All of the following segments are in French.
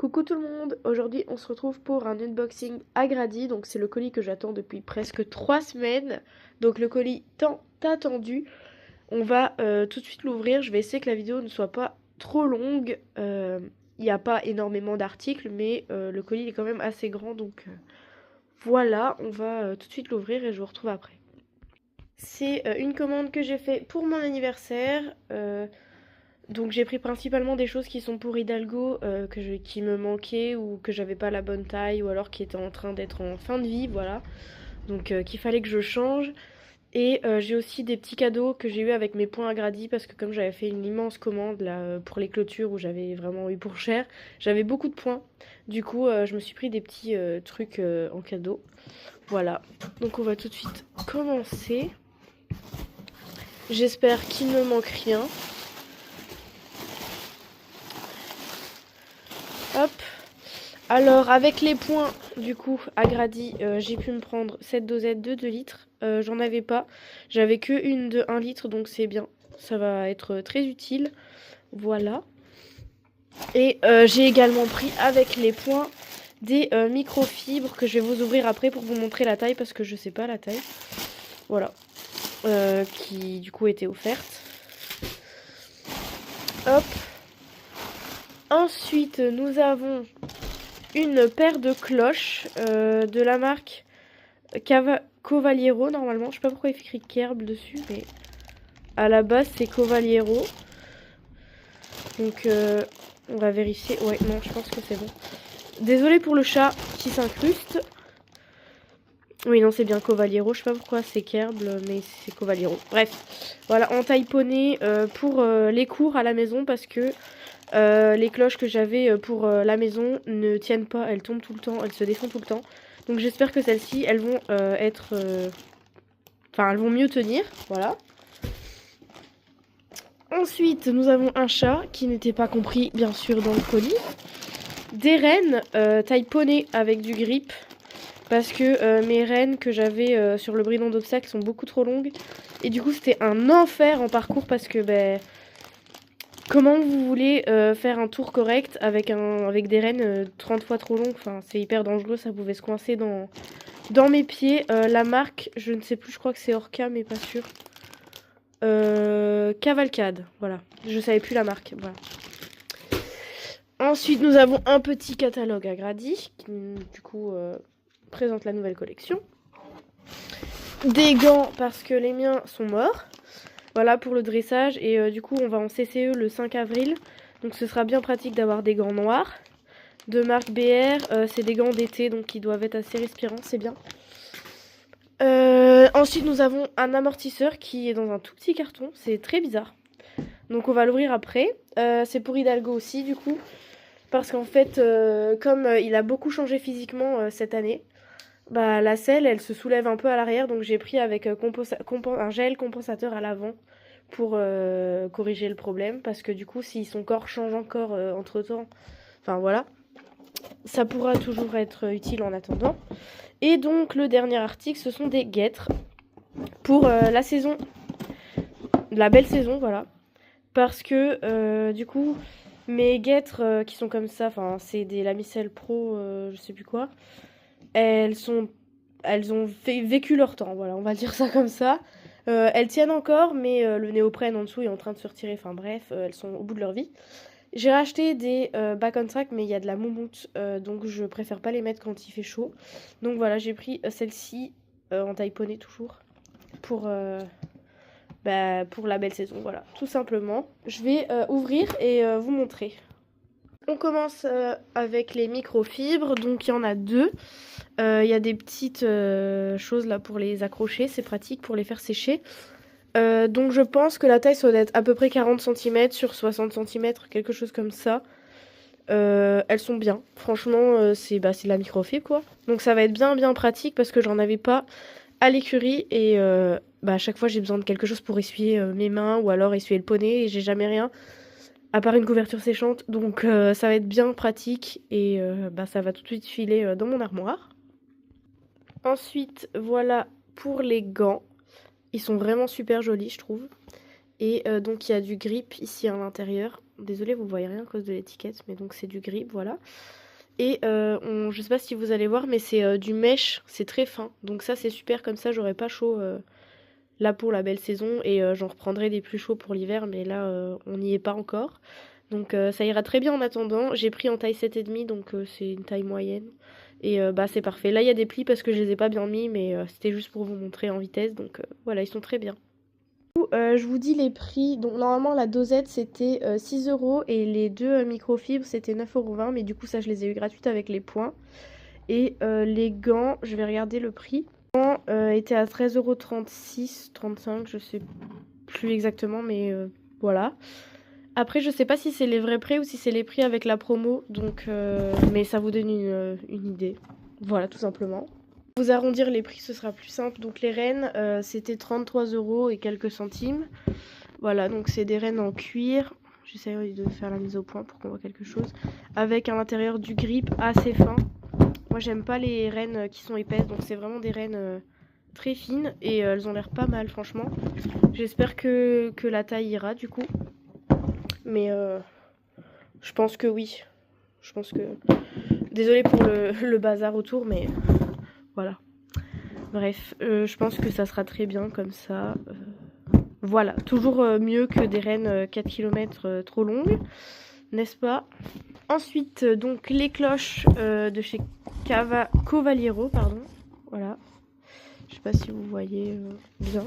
Coucou tout le monde, aujourd'hui on se retrouve pour un unboxing Agradi, donc c'est le colis que j'attends depuis presque 3 semaines, donc le colis tant attendu. On va tout de suite l'ouvrir, je vais essayer que la vidéo ne soit pas trop longue, il n'y a pas énormément d'articles mais le colis est quand même assez grand donc voilà, on va tout de suite l'ouvrir et je vous retrouve après. C'est une commande que j'ai fait pour mon anniversaire. Donc j'ai pris principalement des choses qui sont pour Hidalgo, qui me manquaient ou que j'avais pas la bonne taille ou alors qui étaient en train d'être en fin de vie, voilà. Donc qu'il fallait que je change. Et j'ai aussi des petits cadeaux que j'ai eu avec mes points Agradi parce que comme j'avais fait une immense commande là pour les clôtures où j'avais vraiment eu pour cher, j'avais beaucoup de points. Du coup je me suis pris des petits trucs en cadeau. Voilà. Donc on va tout de suite commencer. J'espère qu'il ne manque rien. Hop. Alors avec les points du coup Agradi, j'ai pu me prendre cette dosette de 2 litres. J'en avais pas. J'avais que une de 1 litre donc c'est bien. Ça va être très utile. Voilà. Et j'ai également pris avec les points des microfibres que je vais vous ouvrir après pour vous montrer la taille parce que je sais pas la taille. Voilà. Qui du coup étaient offertes. Hop. Ensuite nous avons une paire de cloches de la marque Cavaliero normalement. Je sais pas pourquoi il fait écrit Kerb dessus, mais à la base c'est Cavaliero. Donc on va vérifier. Ouais, non, je pense que c'est bon. Désolée pour le chat qui s'incruste. Oui, non, c'est bien Cavaliero. Je sais pas pourquoi c'est Kerb, mais c'est Cavaliero. Bref, voilà, en taille poney pour les cours à la maison parce que les cloches que j'avais pour la maison ne tiennent pas, elles tombent tout le temps, elles se défont tout le temps. Donc j'espère que celles-ci, elles vont être... Enfin, elles vont mieux tenir, voilà. Ensuite, nous avons un chat qui n'était pas compris, bien sûr, dans le colis. Des rennes taille poney avec du grip. Parce que mes rennes que j'avais sur le bridon d'obstacle sont beaucoup trop longues. Et du coup, c'était un enfer en parcours parce que... comment vous voulez faire un tour correct avec des rennes 30 fois trop longues? Enfin, c'est hyper dangereux, ça pouvait se coincer dans mes pieds. La marque, je ne sais plus, je crois que c'est Orca, mais pas sûr. Cavalcade, voilà. Je savais plus la marque, voilà. Ensuite, nous avons un petit catalogue Agradi, qui du coup présente la nouvelle collection. Des gants, parce que les miens sont morts. Voilà pour le dressage et du coup on va en CCE le 5 avril. Donc ce sera bien pratique d'avoir des gants noirs. De marque BR, c'est des gants d'été donc qui doivent être assez respirants, c'est bien. Ensuite nous avons un amortisseur qui est dans un tout petit carton, c'est très bizarre. Donc on va l'ouvrir après. C'est pour Hidalgo aussi du coup. Parce qu'en fait comme il a beaucoup changé physiquement cette année, bah, la selle, elle se soulève un peu à l'arrière, donc j'ai pris avec un gel compensateur à l'avant pour corriger le problème, parce que du coup, si son corps change encore entre-temps, enfin voilà, ça pourra toujours être utile en attendant. Et donc, le dernier article, ce sont des guêtres pour la saison, la belle saison, voilà, parce que du coup, mes guêtres qui sont comme ça, enfin, c'est des Lamiselles Pro, je sais plus quoi, elles ont vécu leur temps, voilà, on va dire ça comme ça. Elles tiennent encore, mais le néoprène en dessous est en train de se retirer. Enfin bref, elles sont au bout de leur vie. J'ai racheté des back on track, mais il y a de la moumoute, donc je préfère pas les mettre quand il fait chaud. Donc voilà, j'ai pris celle-ci en taille poney toujours pour pour la belle saison. Voilà, tout simplement. Je vais ouvrir et vous montrer. On commence avec les microfibres, donc il y en a deux. Il y a des petites choses là pour les accrocher, c'est pratique pour les faire sécher. Donc je pense que la taille ça doit être à peu près 40 cm sur 60 cm, quelque chose comme ça. Elles sont bien, franchement c'est de la microfibre quoi. Donc ça va être bien pratique parce que j'en avais pas à l'écurie et à chaque fois j'ai besoin de quelque chose pour essuyer mes mains ou alors essuyer le poney et j'ai jamais rien à part une couverture séchante. Donc ça va être bien pratique et ça va tout de suite filer dans mon armoire. Ensuite, voilà pour les gants. Ils sont vraiment super jolis, je trouve. Et donc, il y a du grip ici à l'intérieur. Désolée, vous voyez rien à cause de l'étiquette, mais donc c'est du grip, voilà. Et je sais pas si vous allez voir, mais c'est du mèche, c'est très fin. Donc ça c'est super, comme ça j'aurai pas chaud là pour la belle saison. Et j'en reprendrai des plus chauds pour l'hiver, mais là on n'y est pas encore. Donc ça ira très bien en attendant. J'ai pris en taille 7,5, donc c'est une taille moyenne. Et bah c'est parfait. Là il y a des plis parce que je les ai pas bien mis, mais c'était juste pour vous montrer en vitesse. Donc voilà, ils sont très bien. Je vous dis les prix. Donc normalement la dosette c'était 6 € et les deux microfibres c'était 9,20 €. Mais du coup ça je les ai eu gratuites avec les points. Et les gants, je vais regarder le prix. Les gants étaient à 13,36 €, 35, je sais plus exactement, mais voilà. Après je sais pas si c'est les vrais prix ou si c'est les prix avec la promo. Donc mais ça vous donne une idée. Voilà, tout simplement. Pour vous arrondir les prix, ce sera plus simple. Donc les rennes, c'était 33 € et quelques centimes. Voilà, donc c'est des rennes en cuir. J'essaie de faire la mise au point pour qu'on voit quelque chose. Avec à l'intérieur du grip assez fin. Moi j'aime pas les rennes qui sont épaisses, donc c'est vraiment des rennes très fines. Et elles ont l'air pas mal franchement. J'espère que la taille ira du coup. Mais je pense que oui. Je pense que... Désolée pour le bazar autour, mais... Voilà. Bref, je pense que ça sera très bien comme ça. Voilà, toujours mieux que des rennes 4 km trop longues, n'est-ce pas? Ensuite, donc les cloches de chez Cavaliero, pardon. Voilà. Je sais pas si vous voyez bien.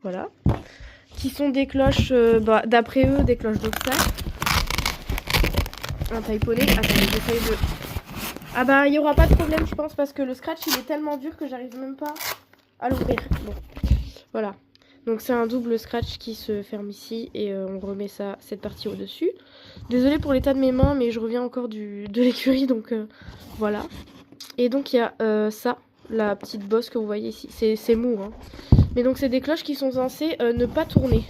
Voilà. Qui sont des cloches, d'après eux, des cloches d'obstacle. Un taille poney. Attendez, j'essaye de... Ah bah il n'y aura pas de problème je pense parce que le scratch il est tellement dur que j'arrive même pas à l'ouvrir. Bon, voilà. Donc c'est un double scratch qui se ferme ici et on remet cette partie au dessus. Désolée pour l'état de mes mains mais je reviens encore de l'écurie donc voilà. Et donc il y a ça, la petite bosse que vous voyez ici. C'est mou hein. Mais donc c'est des cloches qui sont censées ne pas tourner.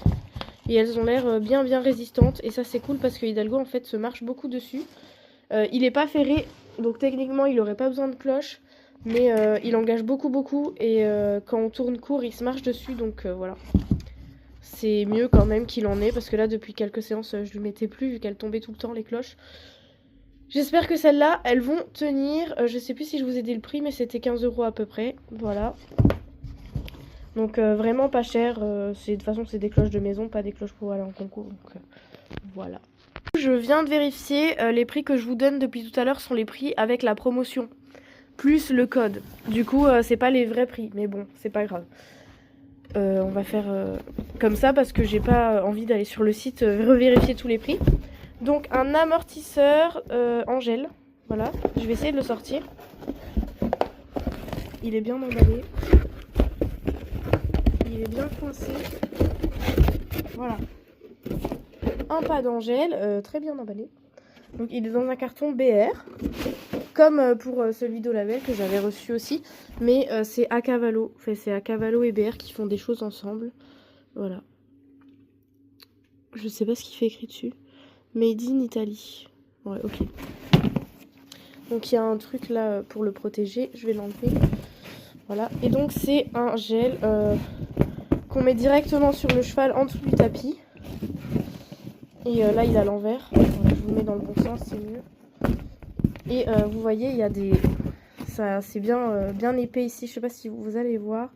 Et elles ont l'air bien résistantes et ça c'est cool parce que Hidalgo en fait se marche beaucoup dessus. Il est pas ferré. Donc techniquement il aurait pas besoin de cloche, mais il engage beaucoup et quand on tourne court il se marche dessus donc voilà. C'est mieux quand même qu'il en ait parce que là depuis quelques séances je lui mettais plus vu qu'elle tombait tout le temps les cloches. J'espère que celles-là elles vont tenir. Je sais plus si je vous ai dit le prix mais c'était 15 € à peu près. Voilà. Donc vraiment pas cher. De toute façon c'est des cloches de maison, pas des cloches pour aller en concours. Donc voilà. Je viens de vérifier, les prix que je vous donne depuis tout à l'heure sont les prix avec la promotion, plus le code. Du coup, c'est pas les vrais prix, mais bon, c'est pas grave. On va faire comme ça parce que j'ai pas envie d'aller sur le site revérifier tous les prix. Donc un amortisseur en gel, voilà, je vais essayer de le sortir. Il est bien emballé. Il est bien coincé. Voilà. Un pad en gel, très bien emballé. Donc il est dans un carton BR, comme pour celui d'Olabel que j'avais reçu aussi. Mais c'est Acavallo, enfin, c'est Acavallo et BR qui font des choses ensemble. Voilà. Je sais pas ce qu'il fait écrit dessus. Made in Italy. Ouais, ok. Donc il y a un truc là pour le protéger, je vais l'enlever. Voilà. Et donc c'est un gel qu'on met directement sur le cheval en dessous du tapis. Et là il est à l'envers. Voilà, je vous mets dans le bon sens, c'est mieux. Et vous voyez, il y a des... c'est bien épais ici, je sais pas si vous allez voir.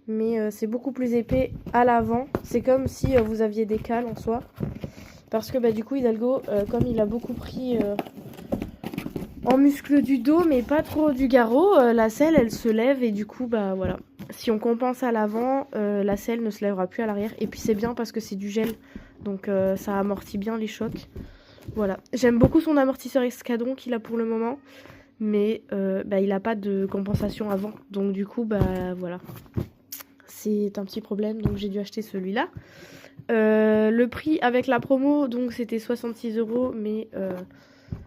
Mais c'est beaucoup plus épais à l'avant. C'est comme si vous aviez des cales en soi. Parce que du coup Hidalgo, comme il a beaucoup pris en muscle du dos, mais pas trop du garrot, la selle elle se lève et du coup voilà. Si on compense à l'avant, la selle ne se lèvera plus à l'arrière. Et puis c'est bien parce que c'est du gel. Donc ça amortit bien les chocs. Voilà. J'aime beaucoup son amortisseur escadron qu'il a pour le moment. Mais il n'a pas de compensation avant. Donc du coup voilà. C'est un petit problème. Donc j'ai dû acheter celui-là. Le prix avec la promo, donc c'était 66 €. Mais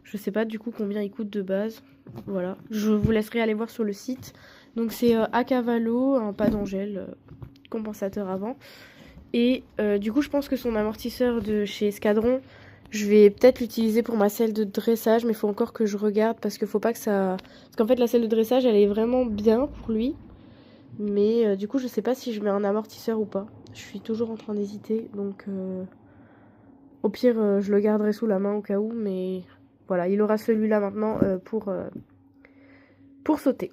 je sais pas du coup combien il coûte de base. Voilà. Je vous laisserai aller voir sur le site. Donc c'est Acavallo, un pad en gel compensateur avant. Et du coup je pense que son amortisseur de chez Escadron, je vais peut-être l'utiliser pour ma selle de dressage, mais il faut encore que je regarde parce qu'il faut pas que ça... Parce qu'en fait la selle de dressage elle est vraiment bien pour lui. Mais du coup je sais pas si je mets un amortisseur ou pas. Je suis toujours en train d'hésiter, donc Au pire, je le garderai sous la main au cas où, mais voilà, il aura celui-là maintenant pour sauter.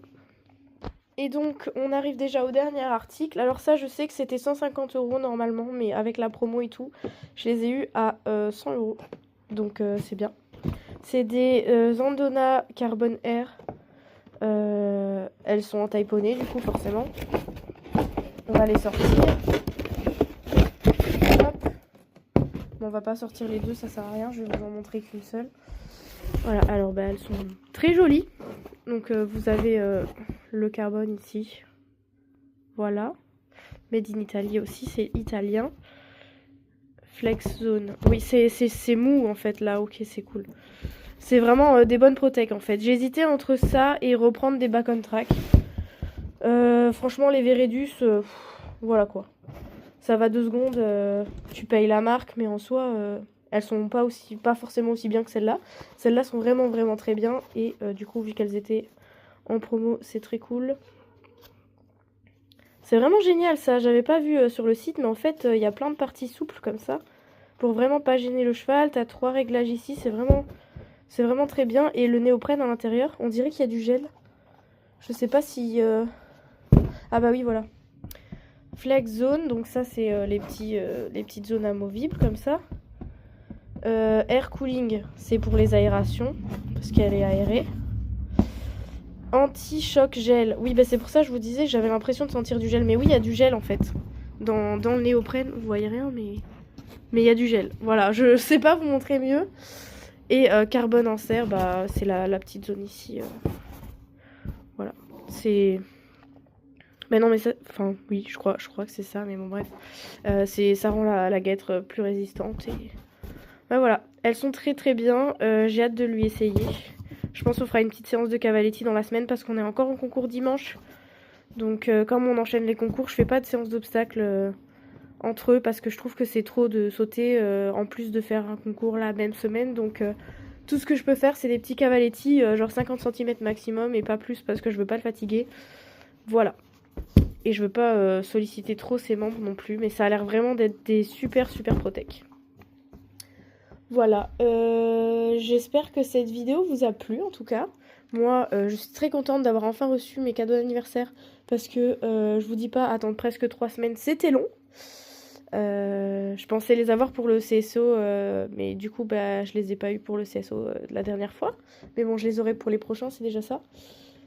Et donc, on arrive déjà au dernier article. Alors ça, je sais que c'était 150 € normalement, mais avec la promo et tout, je les ai eus à 100 €. Donc, c'est bien. C'est des Zandona Carbon Air. Elles sont en taille poney, du coup, forcément. On va les sortir. Hop. Bon, on va pas sortir les deux, ça sert à rien. Je vais vous en montrer qu'une seule. Voilà, alors bah, elles sont très jolies. Donc, vous avez le carbone ici. Voilà. Made in Italy aussi, c'est italien. Flex Zone. Oui, c'est mou en fait là, ok, c'est cool. C'est vraiment des bonnes protèques en fait. J'hésitais entre ça et reprendre des back on track. Franchement, les Veredus, voilà quoi. Ça va 2 secondes, tu payes la marque, mais en soi, elles sont pas forcément aussi bien que celles-là. Celles-là sont vraiment, vraiment très bien. Et du coup, vu qu'elles étaient en promo, c'est très cool. C'est vraiment génial ça, j'avais pas vu sur le site, mais en fait, il y a plein de parties souples comme ça. Pour vraiment pas gêner le cheval, t'as 3 réglages ici, c'est vraiment très bien. Et le néoprène à l'intérieur, on dirait qu'il y a du gel. Je sais pas si... Ah bah oui, voilà. Flex Zone, donc ça c'est les petites zones amovibles comme ça. Air Cooling, c'est pour les aérations, parce qu'elle est aérée. Anti-choc gel. Oui, bah c'est pour ça que je vous disais, j'avais l'impression de sentir du gel. Mais oui, il y a du gel en fait. Dans le néoprène, vous voyez rien, mais il y a du gel. Voilà, je sais pas vous montrer mieux. Et carbone en serre, bah c'est la petite zone ici. Voilà, c'est... Mais non, mais ça... Enfin, oui, je crois que c'est ça, mais bon, bref. Ça rend la guêtre plus résistante. Et... Bah voilà, elles sont très très bien. J'ai hâte de lui essayer. Je pense qu'on fera une petite séance de cavaletti dans la semaine parce qu'on est encore en concours dimanche. Donc comme on enchaîne les concours, je fais pas de séance d'obstacles entre eux parce que je trouve que c'est trop de sauter en plus de faire un concours la même semaine. Donc tout ce que je peux faire, c'est des petits cavaletti, genre 50 cm maximum et pas plus parce que je veux pas le fatiguer. Voilà. Et je veux pas solliciter trop ses membres non plus, mais ça a l'air vraiment d'être des super protèques. Voilà, j'espère que cette vidéo vous a plu en tout cas. Moi, je suis très contente d'avoir enfin reçu mes cadeaux d'anniversaire parce que, je vous dis pas, attendre presque 3 semaines, c'était long. Je pensais les avoir pour le CSO, mais du coup, bah, je les ai pas eu pour le CSO la dernière fois. Mais bon, je les aurai pour les prochains, c'est déjà ça.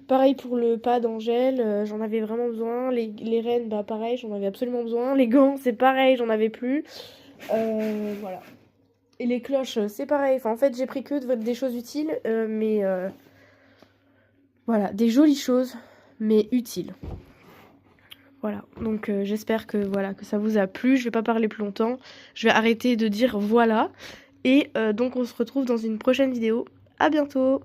Pareil pour le pad Angèle, j'en avais vraiment besoin. Les rennes, bah pareil, j'en avais absolument besoin. Les gants, c'est pareil, j'en avais plus. Voilà. Et les cloches, c'est pareil. Enfin, en fait, j'ai pris que des choses utiles, mais voilà, des jolies choses, mais utiles. Voilà, donc j'espère que ça vous a plu. Je vais pas parler plus longtemps. Je vais arrêter de dire voilà. Et donc on se retrouve dans une prochaine vidéo. À bientôt!